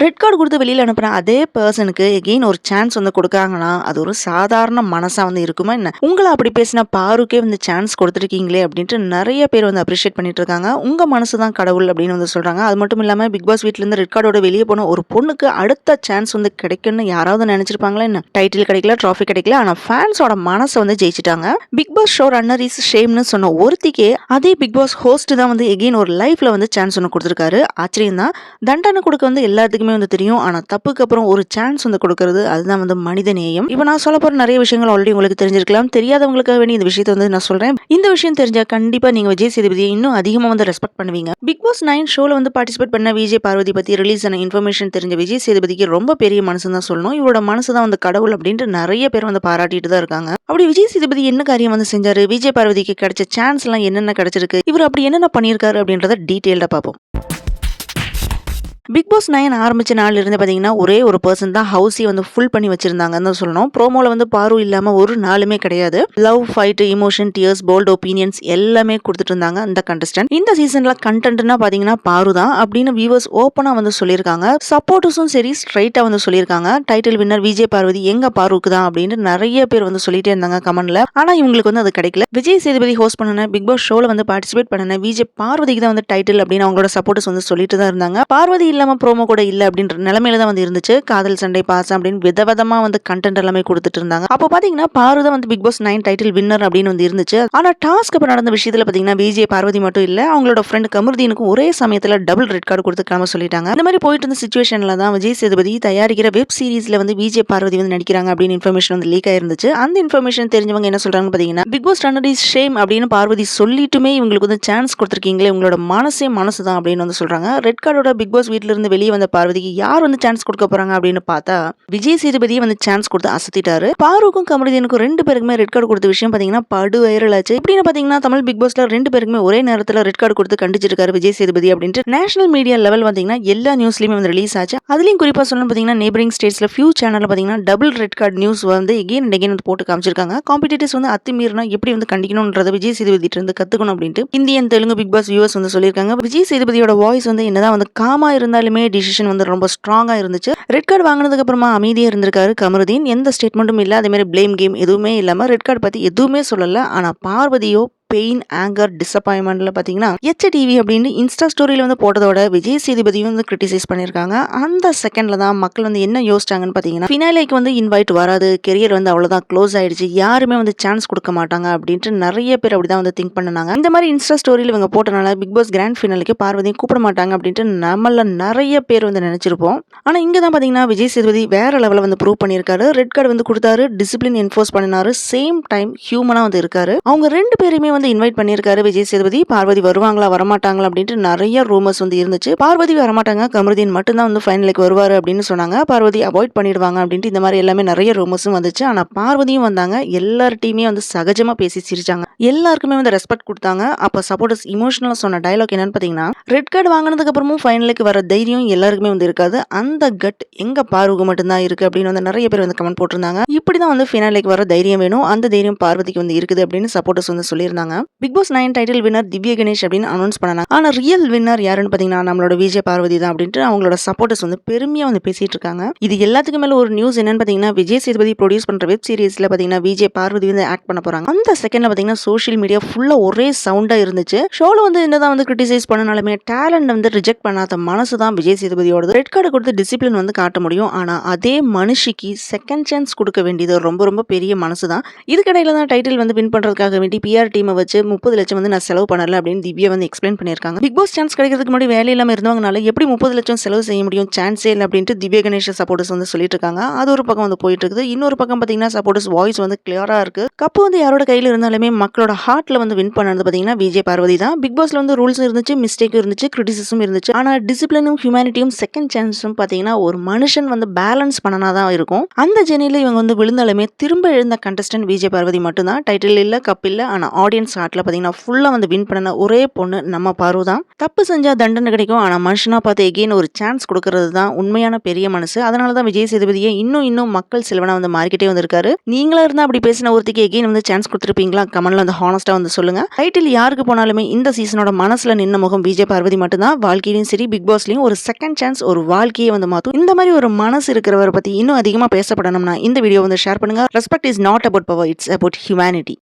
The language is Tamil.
ரெட் கார்டு கொடுத்து வெளியில அனுப்புன அதே பர்சனுக்கு எகெயின் ஒரு சான்ஸ் வந்து கொடுக்காங்கன்னா அது ஒரு சாதாரண மனசா வந்து இருக்குமா என்ன? உங்களை அப்படி பேசின பாருக்கே வந்து சான்ஸ் கொடுத்துருக்கீங்களே அப்படின்ட்டு நிறைய பேர் வந்து அப்ரிஷியேட் பண்ணிட்டு இருக்காங்க. உங்க மனசு தான் கடவுள் அப்படின்னு வந்து சொல்றாங்க. அது மட்டும் இல்லாம பிக் பாஸ் வீட்ல இருந்து ரெட் கார்டோட வெளியே போன ஒரு பொண்ணுக்கு அடுத்த சான்ஸ் வந்து கிடைக்கும்னு யாராவது நினைச்சிருப்பாங்களா என்ன? டைட்டில் கிடைக்கல, ட்ராஃபி கிடைக்கல, ஆனா ஃபேன்ஸோட மனசை வந்து ஜெயிச்சிட்டாங்க. Big boss show runner is ஷேம்னு சொன்ன ஒருத்திக்கே அதே பிக் பாஸ் ஹோஸ்ட் தான் வந்து எகெயின் ஒரு லைஃப்ல வந்து சான்ஸ் ஒன்று கொடுத்துருக்காரு. ஆச்சரியம் தான். தண்டனை கொடுக்க வந்து எல்லாத்துக்குமே வந்து தெரியும். ஆனா தப்புக்கு அப்புறம் ஒரு சான்ஸ் வந்து கொடுக்கறது அதுதான் வந்து மனித நேயம். இப்போ நான் சொல்ல போற நிறைய விஷயங்கள் ஆல்ரெடி உங்களுக்கு தெரிஞ்சிருக்கலாம். தெரியாதவங்களுக்காக வேண்டி இந்த விஷயத்தை வந்து நான் சொல்றேன். இந்த விஷயம் தெரிஞ்சா கண்டிப்பா நீங்க விஜய் சேதுபதியை இன்னும் அதிகமா வந்து ரெஸ்பெக்ட் பண்ணுவீங்க. பிக் பாஸ் 9 ஷோல வந்து பார்ட்டிசிபேட் பண்ண விஜய் பார்வதி பத்தி ரிலீஸ் ஆன இன்ஃபர்மேஷன் தெரிஞ்ச விஜய் சேதுபதிக்கு ரொம்ப பெரிய மனசு தான் சொல்லணும். இவரோட மனசு தான் வந்து கடவுள் அப்படின்ட்டு நிறைய பேர் வந்து பாராட்டிட்டு தான் இருக்காங்க. அப்படி விஜய் சேதுபதி என்ன காரியம் வந்து செஞ்சாரு, விஜய் பார்வதிக்கு கிடைச்ச சான்ஸ் எல்லாம் என்னென்ன கிடைச்சிருக்கு, இவர் அப்படி என்னென்ன பண்ணியிருக்காரு அப்படின்றத டீட்டெயில்டா பார்ப்போம். பிக் பாஸ் 9 ஆரம்பிச்ச நாள்ல இருந்து பாத்தீங்கன்னா ஒரே ஒரு பர்சன் தான் ஹவுஸை வந்து ஃபுல் பண்ணி வச்சிருந்தாங்கன்னு சொல்லணும். ப்ரோமோல வந்து பாரு இல்லாம ஒரு நாளுமே கிடையாது. Love, fight, emotion, tears, bold opinions எல்லாமே கொடுத்துட்டு இருந்தாங்க அந்த கண்டஸ்டன்ட். இந்த சீசன்ல கண்டென்ட்னா பாத்தீங்கன்னா பாரு தான் அப்படின்னு வியூவர்ஸ் ஓப்பனா வந்து சொல்லியிருக்காங்க. சப்போர்ட்டர்ஸும் சரி ஸ்ட்ரைட்டா வந்து சொல்லியிருக்காங்க. டைட்டில் வின்னர் விஜய் பார்வதி எங்க பாருக்கு தான் அப்படின்னு நிறைய பேர் வந்து சொல்லிட்டே இருந்தாங்க கமெண்ட்ல. ஆனா இவங்களுக்கு வந்து அது கிடைக்கல. விஜய் சேதுபதி ஹோஸ்ட் பண்ணன பிக் பாஸ் ஷோல வந்து பார்ட்டிசிபேட் பண்ணன விஜய் பார்வதிக்கு தான் வந்து டைட்டில் அப்படின்னு அவங்களோட சப்போர்ட்டர்ஸ் வந்து சொல்லிட்டு தான் இருந்தாங்க. பார்வதி இல்லாம ப்ரோமோ கூட இல்ல அப்படின்ற நிலைமையில தான் வந்து இருந்துச்சு. காதல் சண்டை பாசம் அப்படின்னு விதவிதமா வந்து கண்டென்ட் எல்லாமே கொடுத்துட்டு இருந்தாங்க. அப்போ பாத்தீங்கன்னா பாரு தான் வந்து பிக் பாஸ் 9 டைட்டில் வின்னர் அப்படின்னு வந்து இருந்துச்சு. ஆனா டாஸ்க் அப்ப நடந்த விஷயத்துல பாத்தீங்கன்னா விஜய் பார்வதி மட்டும் இல்ல அவங்களோட ஃப்ரெண்ட் கமருதீனுக்கும் ஒரே சமயத்துல டபுள் ரெட் கார்டு கொடுத்து கிளம்ப சொல்லிட்டாங்க. இந்த மாதிரி போயிட்டு இருந்த சிச்சுவேஷன்ல தான் விஜய் சேதுபதி தயாரிக்கிற வெப் சீரிஸ்ல வந்து விஜய் பார்வதி வந்து நடிக்கிறாங்க அப்படின்னு இன்ஃபர்மேஷன் வந்து லீக் ஆயிருந்துச்சு. அந்த இன்ஃபர்மேஷன் தெரிஞ்சவங்க என்ன சொல்றாங்கன்னு பாத்தீங்கன்னா Bigg Boss runner is shame அப்படின்னு பார்வதி சொல்லிட்டுமே இவங்களுக்கு வந்து சான்ஸ் கொடுத்துருக்கீங்களே, உங்களோட மனசே மனசு தான் அப்படின்னு வந்து சொல்றாங்க. ரெட் கார்டோட பிக் பாஸ் வீட்ல இருந்து வெளியே வந்த பார்வதிக்கு யார் வந்து சான்ஸ் கொடுக்க போறாங்க அப்படின்னு பார்த்தா விஜய் சேதுபதியே வந்து சான்ஸ் கொடுத்து அசத்திட்டாரு. பாருக்கும் கமருதீனுக்கும் ரெண்டு பேருக்குமே ரெட் கார்டு கொடுத்த விஷயம் பாத்தீங்கன்னா படு வைரல் ஆச்சு. இப்படின்னு பாத்தீங்கன்னா தமிழ் பிக் பாஸ்ல ரெண்டு பேருக்குமே ஒரே நேரத்துல ரெட் கார்டு கொடுத்து கண்டிச்சிருக்காரு விஜய் சேதுபதி அப்படின்ட்டு நேஷனல் மீடியா லெவல் பாத்தீங்கன்னா எல்லா நியூஸ்லயுமே வந்து ரிலீஸ் ஆச்சு. அதுலயும் குறிப்பா சொல்லணும் பாத்தீங்கன்னா நெய்பரிங் ஸ்டேட்ஸ்ல ஃபியூ சேனல்ல பாத்தீங்கன்னா டபுள் ரெட் கார்டு நியூஸ் வந்து எகெயின் அண்ட் எகெயின் வந்து போட்டு காமிச்சிருக்காங்க. காம்படிட்டர்ஸ் வந்து அத்துமீறினா எப்படி வந்து கண்டிக்கணும்ன்றத விஜய் சேதுபதி இருந்து கத்துக்கணும் அப்படின்ட்டு Indian Telugu Bigg Boss viewers வந்து சொல்லியிருக்காங்க. விஜய் சேதுபதியோட வாய்ஸ் வந்து என்னதான் வந்து காமா இருந்தாலுமே டிசிஷன் வந்து ரொம்ப ஸ்ட்ராங்கா இருந்துச்சு. ரெட் கார்டு வாங்கினதுக்கு அப்புறமா அமைதியா இருந்திருக்காரு கமருதீன். எந்த ஸ்டேட்மெண்ட்டும் இல்ல, அதே மாதிரி பிளேம் கேம் எதுவுமே இல்லாம ரெட் கார்டு பத்தி எதுவுமே சொல்லல. ஆனா பார்வதியோ பெயின், ஆங்கர், டிசப்பாயின்மெண்ட்ல பாத்தீங்கன்னா HTV அப்படின்னு இன்ஸ்டா ஸ்டோரியில வந்து போட்டதோட விஜய் சேதுபதியும் வந்து கிரிட்டிசைஸ் பண்ணிருக்காங்க. அந்த செகண்ட்ல தான் மக்கள் வந்து என்ன யோசிச்சாங்கன்னு பாத்தீங்கன்னா ஃபினாலேக்கு வந்து இன்வைட் வராது, கெரியர் வந்து அவ்வளவுதான் க்ளோஸ் ஆயிடுச்சு, யாருமே வந்து சான்ஸ் கொடுக்க மாட்டாங்க அப்படின்ட்டு நிறைய பேர் அப்படிதான் வந்து திங்க் பண்ணாங்க. இந்த மாதிரி இன்ஸ்டா ஸ்டோரியில இவங்க போட்டனால பிக் பாஸ் கிராண்ட் ஃபினாலுக்கு பார்வதியும் கூப்பிட மாட்டாங்க அப்படின்ட்டு நம்மள நிறைய பேர் வந்து நினைச்சிருப்போம். ஆனா இங்க தான் பாத்தீங்கன்னா விஜய் சேதுபதி வேற லெவல்ல வந்து ப்ரூவ் பண்ணிருக்காரு. ரெட் கார்டு வந்து கொடுத்தாரு, டிசிப்ளின் என்ஃபோர்ஸ் பண்ணினாரு, சேம் டைம் ஹியூமனா வந்து இருக்காரு. அவங்க ரெண்டு பேருமே வந்து இன்வைட் பண்ணிருக்காரு விஜய் சேதுபதி. பார்வதி வருவாங்களா வரமாட்டாங்களா அப்படின்ட்டு நிறைய ரூமர்ஸ் வந்து இருந்துச்சு. பார்வதி வரமாட்டாங்க, கமருதீன் மட்டும்தான் வந்து ஃபைனலுக்கு வருவாரு அப்படின்னு சொன்னாங்க. பார்வதி அவாய்ட் பண்ணிடுவாங்க அப்படின்ட்டு இந்த மாதிரி எல்லாமே நிறைய ரூமர்ஸும் வந்துச்சு. ஆனா பார்வதியும் வந்தாங்க. எல்லார்ட்டையுமே வந்து சகஜமா பேசி சிரிச்சாங்க. எல்லாருக்குமே வந்து ரெஸ்பெக்ட் கொடுத்தாங்க. அப்ப சப்போர்ட்டர்ஸ் இமோஷனலா சொன்ன டயலாக் என்னன்னு பாத்தீங்கன்னா ரெட் கார்டு வாங்கினதுக்கு அப்புறமும் ஃபைனலுக்கு வர தைரியம் எல்லாருக்குமே வந்து இருக்காது, அந்த கட் எங்க பாருக்கு மட்டும்தான் இருக்கு அப்படின்னு வந்து நிறைய பேர் வந்து கமெண்ட் போட்டிருந்தாங்க. இப்படிதான் வந்து ஃபைனலுக்கு வர தைரியம் வேணும், அந்த தைரியம் பார்வதிக்கு வந்து இருக்குது அப்படின்னு சப்போர்ட்டர்ஸ் வந்து சொல்லியிருந்தாங்க. Bigg Boss 9 title winner Divya Ganesh அப்படின்னு அனௌன்ஸ் பண்ணாங்க. ஆனா ரியல் வின்னர் யாருன்னு பாத்தீங்கன்னா நம்மளோட விஜய் பார்வதி தான் அப்படின்ட்டு அவங்களோட சப்போர்ட்டர்ஸ் வந்து பெருமையா வந்து பேசிட்டு இருக்காங்க. இது எல்லாத்துக்கும் மேல ஒரு நியூஸ் என்னன்னு பாத்தீங்கன்னா விஜய் சேதுபதி ப்ரொடியூஸ் பண்ற வெப் சீரிஸ்ல பாத்தீங்கன்னா விஜய் பார்வதி வந்து ஆக்ட் பண்ண போறாங்க. அந்த செகண்ட்ல பாத்தீங்கன்னா சோஷியல் மீடியா ஃபுல்லா ஒரே சவுண்டா இருந்துச்சு. ஷோல வந்து என்னதான் வந்து கிரிட்டிசைஸ் பண்ணனாலுமே டேலண்ட் வந்து ரிஜெக்ட் பண்ணாத மனசு தான் விஜய் சேதுபதியோட. ரெட் கார்டு கொடுத்து டிசிப்ளின் வந்து காட்ட முடியும், ஆனா அதே மனுஷிக்கு செகண்ட் சான்ஸ் கொடுக்க வேண்டியது ரொம்ப ரொம்ப பெரிய மனசு தான். இதுக்கடையில தான் டைட்டில் வந்து வின் பண்றதுக்காக வேண்டி பிஆர் டீமை வச்சு 30 லட்சம் வந்து நான் செலவு பண்ணல அப்படின்னு திவ்யா வந்து எக்ஸ்பிளைன் பண்ணியிருக்காங்க. பிக் பாஸ் சான்ஸ் கிடைக்கிறதுக்கு முன்னாடி வேலை இல்லாம இருந்தவங்கனால எப்படி 30 லட்சம் செலவு செய்ய முடியும், சான்ஸே இல்லை அப்படின்ட்டு திவ்யா கணேஷ் சப்போர்ட்டர்ஸ் வந்து சொல்லிட்டு இருக்காங்க. அது ஒரு பக்கம் வந்து போயிட்டு இருக்குது. இன்னொரு பக்கம் பாத்தீங்கன்னா சப்போர்ட்டர்ஸ் வாய்ஸ் வந்து கிளியரா இருக்கு. கப்பு வந்து யாரோட கையில இருந்தாலுமே மக்களோட ஹார்ட்ல வந்து வின் பண்ணது பாத்தீங்கன்னா விஜய் பார்வதி தான். பிக் பாஸ்ல வந்து ரூல்ஸ் இருந்துச்சு, மிஸ்டேக்கும் இருந்துச்சு, கிரிட்டிசிசம் இருந்துச்சு. ஆனா டிசிப்ளினும் ஹியூமனிட்டியும் செகண்ட் சான்ஸும் பாத்தீங்கன்னா ஒரு மனுஷன் வந்து பேலன்ஸ் பண்ணனாதான் இருக்கும். அந்த ஜெர்னில இவங்க வந்து விழுந்தாலுமே திரும்ப எழுந்த கண்டஸ்டன்ட் விஜய் பார்வதி மட்டும்தான். டைட்டில் இல்ல, கப் இல்ல, ஆனா ஆடியன்ஸ் ஆடியன்ஸ் ஹார்ட்ல பாத்தீங்கன்னா ஃபுல்லா வந்து வின் பண்ண ஒரே பொண்ணு நம்ம பாரு தான். தப்பு செஞ்சா தண்டனை கிடைக்கும், ஆனா மனுஷனா பார்த்து எகெயின் ஒரு சான்ஸ் கொடுக்கறது தான் உண்மையான பெரிய மனசு. அதனால தான் விஜய் சேதுபதியை இன்னும் மக்கள் செல்வனா வந்து மாறிக்கிட்டே வந்திருக்காரு. நீங்களா இருந்தா அப்படி பேசின ஒருத்திக்கு எகெயின் வந்து சான்ஸ் கொடுத்துருப்பீங்களா? கமெண்ட்ல வந்து ஹானஸ்டா வந்து சொல்லுங்க. டைட்டில் யாருக்கு போனாலுமே இந்த சீசனோட மனசுல நின்ன முகம் விஜய் பார்வதி மட்டும்தான். வாழ்க்கையிலும் சரி, பிக் பாஸ்லயும் ஒரு செகண்ட் சான்ஸ் ஒரு வாழ்க்கையை வந்து மாத்தும். இந்த மாதிரி ஒரு மனசு இருக்கிறவரை பத்தி இன்னும் அதிகமா பேசப்படணும்னா இந்த வீடியோ வந்து ஷேர் பண்ணுங்க. Respect is not about power, it's about humanity.